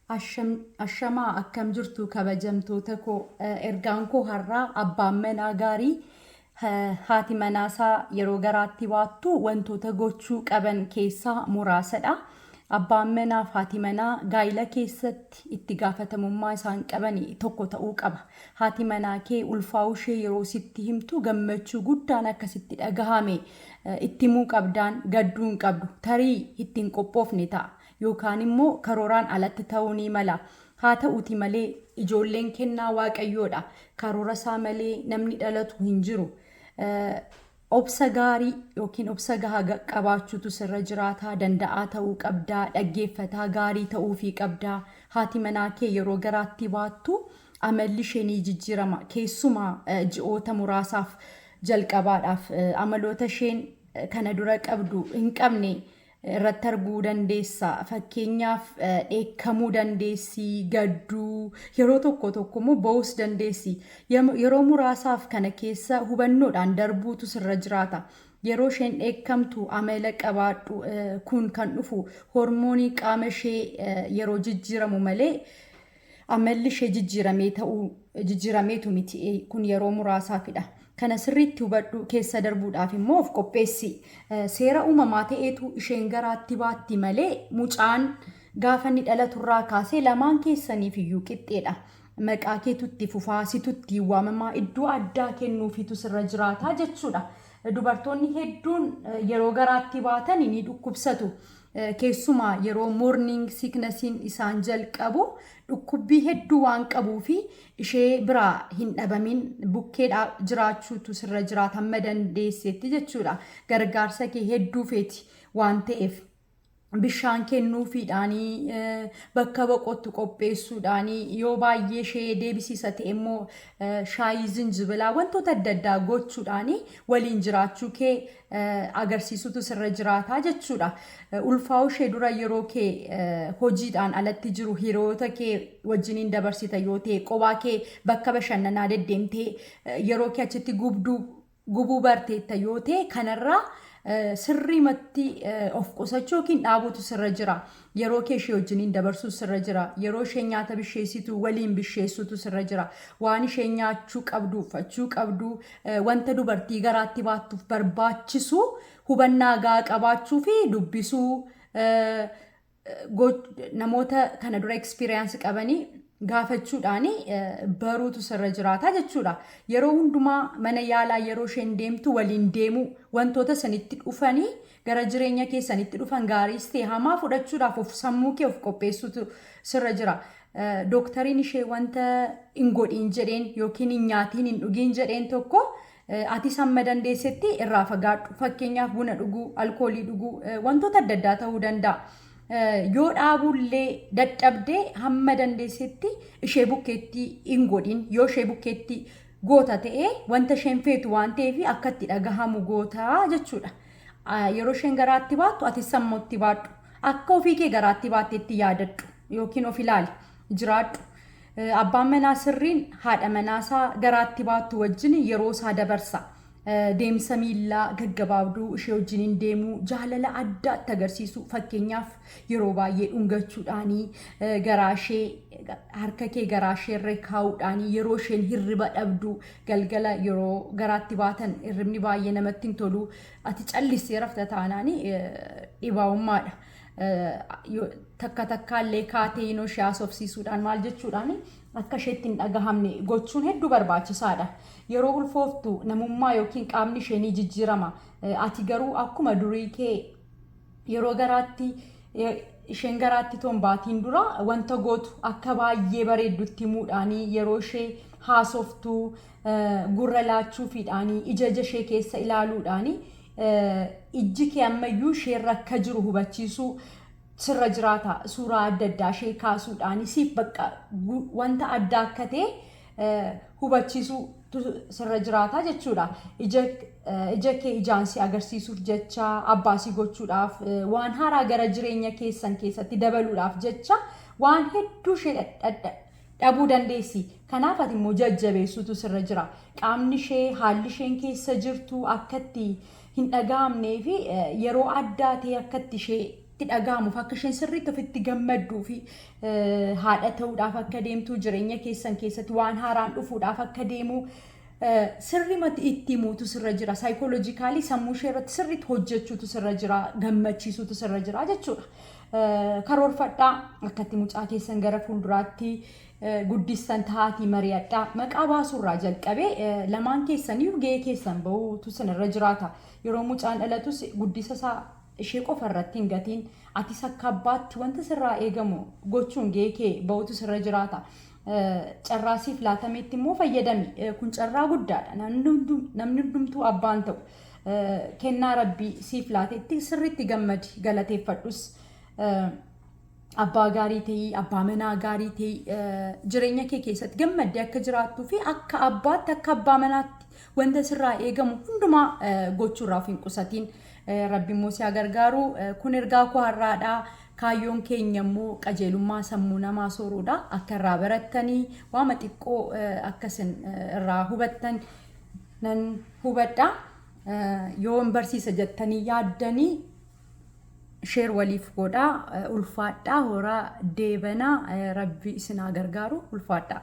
Ashamaa akkam jirtu kabajamtoota koo ergaan koo har'aa abbaan manaa gaarii haati manaasaa yeroo garaatti baattu wantoota gochuu qaban keessaa muraasadha. Abbaan manaa fi haati manaa gaa'ila keessatti itti gaafatamummaa isaan qaban tokko ta'uu qaba. Haati manaa kee ulfaa'uu ishee yeroo sitti himtu gammachuu guddaan akkasitti dhagahame itti himuu qabdaan gadduu hin qabdu. Tarii ittiin qophoofne ta'a. Yookaan immoo karooraan alatti ta'uu ni mala. Haa ta'uuti malee ijoolleen kennaa waaqayyoodha. Karoora isaa malee namni dhalatu hin jiru. Obsa gaarii yookiin obsa gahaa qabaachuutu sirra jiraataa danda'aa ta'uu qabdaa. Dhaggeeffataa gaarii ta'uufii qabdaa. Haati manaa kee yeroo garaatti baattu amalli ishee ni jijjiirama. Keessumaa ji'oota muraasaaf jalqabaadhaaf amaloota isheen kana dura qabdu hin qabne irratti arguu dandeessa. Fakkeenyaaf dheekkamuu dandeessi, gadduu, yeroo tokko immoo ba'uus dandeessi. Yeroo muraasaaf kana keessa hubannoodhaan darbuutu sirra jiraata. Yeroo isheen dheekkamtu amala qabaadhu kun kan dhufu hormoonii qaama ishee yeroo jijjiiramu malee amalli ishee jijjiirameetu miti. Kun yeroo muraasaafidha. Kana sirriitti hubadhu keessa darbuudhaaf immoo of qopheessi. Seera uumamaa ta'eetu isheen garaatti baatti malee mucaan gaafa inni dhalaturraa kaasee lamaan keessaniif iyyuu qixxeedha. Maqaa keetu itti fufaa, situ itti waamamaa, iddoo addaa kennuufitu sirra jiraataa jechuudha. Dubartoonni hedduun yeroo garaatti baatan ni dhukkubsatu. Keessumaa yeroo morning sicknessiin isaan jalqabu dhukkubbii hedduu waan qabuufi ishee biraa hin dhabamin bukkeedhaa jiraachuutu sirra jiraata amma dandeessetti jechuudha. Gargaarsa kee hedduu feeti waan ta'eef bishaan kennuufiidhaanii bakka boqottu qopheessuudhaanii yoo baay'ee ishee deebisiisa ta'e immoo shaayii zinjibilaa wantoota adda addaa gochuudhaanii waliin jiraachuu kee agarsiisutu sirra jiraataa jechuudha. Ulfaa'uu ishee dura yeroo kee hojiidhaan alatti jiru hiriyoota kee wajjiniin dabarsita yoo ta'e qophaa kee bakka bashannanaa deddeemtee yeroo kee achitti gubuu barteetta yoo ta'e kanarraa sirriimatti of qusachuu yookiin dhaabuutu sirra jira. Yeroo kee ishee wajjiniin dabarsuu sirra jira. Yeroo ishee nyaata bisheessitu waliin bisheessutu sirra jira. Waan ishee nyaachuu qabdu, uffachuu qabdu, wanta dubartii garaatti baattuuf barbaachisu hubannaa gahaa qabaachuu fi dubbisuu namoota kana dura ekspiriyaansi qabanii gaafachuudhaani baruutu sirra jiraata jechuudha. Yeroo hundumaa mana yaalaa yeroo isheen deemtu waliin deemu wantoota sanitti dhufanii gara jireenya keessanitti dhufan gaariis ta'e hamaa fudhachuudhaaf of sammuu kee of qopheessutu sirra jira. Dooktariin ishee wanta hin godhiin jedheen yookiin hin nyaatiin hin dhugiin jedheen tokko ati hamma dandeessetti irraa fagaadhu. Fakkeenyaaf buna dhuguu, alkoolii dhuguu wantoota adda addaa ta'uu danda'a. Yoo dhaabullee dadhabdee hamma dandeessetti ishee bukkeetti hin godhin. Yoo ishee bukkeetti goota ta'ee wanta isheen feetu waan ta'eef akka itti dhagahamu gootaa jechuudha. Yeroo isheen garaatti baattu ati sammuutti baadhu. Akka ofii kee garaatti baatteetti yaadadhu yookiin of ilaali jiraadhu. Abbaan manaa sirriin haadha manaasaa garaatti baattu wajjin yeroo isaa dabarsa. Deemsa miillaa gaggabaabduu ishee wajjiniin deemuu jaalala addaatti agarsiisu. Fakkeenyaaf yeroo baay'ee dhungachuudhaanii harka kee garaa ishee irra kaa'uudhaanii yeroo isheen hirriba dhabdu galgala yeroo garaatti baatan hirribni baay'ee namatti hin tolu. Ati callisee rafta taanaanii dhibaa'ummaadha. Takka takkaallee kaatee inoo ishee haasofsiisuudhaan maal jechuudhaani akka isheetti hin dhagahamne gochuun hedduu barbaachisaadha. Yeroo ulfooftu namummaa yookiin qaamni ishee ni jijjiirama. Ati garuu akkuma durii kee yeroo garaatti isheen garaatti toon baatiin dura wanta gootu akka baay'ee bareeddutti himuudhaanii yeroo ishee haasoftu gurra laachuufiidhaanii ija ishee keessa ilaaluudhaanii ijji kee ammayyuu isheen akka jiru hubachiisuu sirra jiraata. Suuraa adda addaa ishee kaasuudhaanii siif bakka wanta addaa akka ta'e hubachiisuu sirra jiraata jechuudha. Ija kee ijaan si agarsiisuuf jecha abbaasii gochuudhaaf waan haaraa gara jireenya keessan keessatti dabaluudhaaf jecha waan hedduu ishee dhabuu dandeessi. Kanaaf ati immoo jajjabeessuutu sirra jira. Qaamni ishee haalli isheen keessa jirtu akkatti hin dhagahamnee fi yeroo addaa ta'e akkatti ishee dhagaamu akka isheen sirriitti ofitti gammadduu fi haadha ta'uudhaaf akka deemtu jireenya keessatti waan haaraan dhufuudhaaf akka deemu sirrimatti itti muutu sirra jira. Saayikooloojikaalii sammuu ishee irratti sirriitti hojjechuutu sirra jira, gammachiisuutu sirra jira jechuudha. Karoorfadhaa akkatti mucaa keessan gara fuulduraatti guddistan taa'aatii mari'adhaa. Maqaa baasurraa jalqabee lamaan keessaniyyuu gahee keessan bahuutu sirra jiraata. Yeroo mucaan dhalatus guddisa isaa ishee qofa irratti hin gatiin atis akka abbaatti wanta sirraa eegamu gochuun gahee kee bahuutu sirra jiraata. Carraasiif laatameetti immoo fayyadami. Kun carraa guddaadha. Namni hundumtuu abbaan ta'u. Kennaa Rabbii siif laateetti sirriitti gammadi, galateeffadhus. Abbaa gaarii ta'ii, abbaa manaa gaarii ta'ii jireenya kee keessatti gammaddee akka jiraattuu fi akka abbaatti akka abbaa manaatti wanta sirraa eegamu hundumaa gochuurraaf hin qusatiin. Rabbi immoo si gargaaru. Kun ergaa koo har'aadha. Kaayyoon keenya immoo qajeelummaa sammuu namaa sooruudha. Akka irraa barattanii waama xiqqoo akkasin irraa hubattan nan hubadha. Yoo hin barsiisa jettanii yaaddanii sheer waliif godhaa. Ulfaadhaa. Horaa deebanaa. Rabbi isin haa gargaaru. Ulfaadhaa.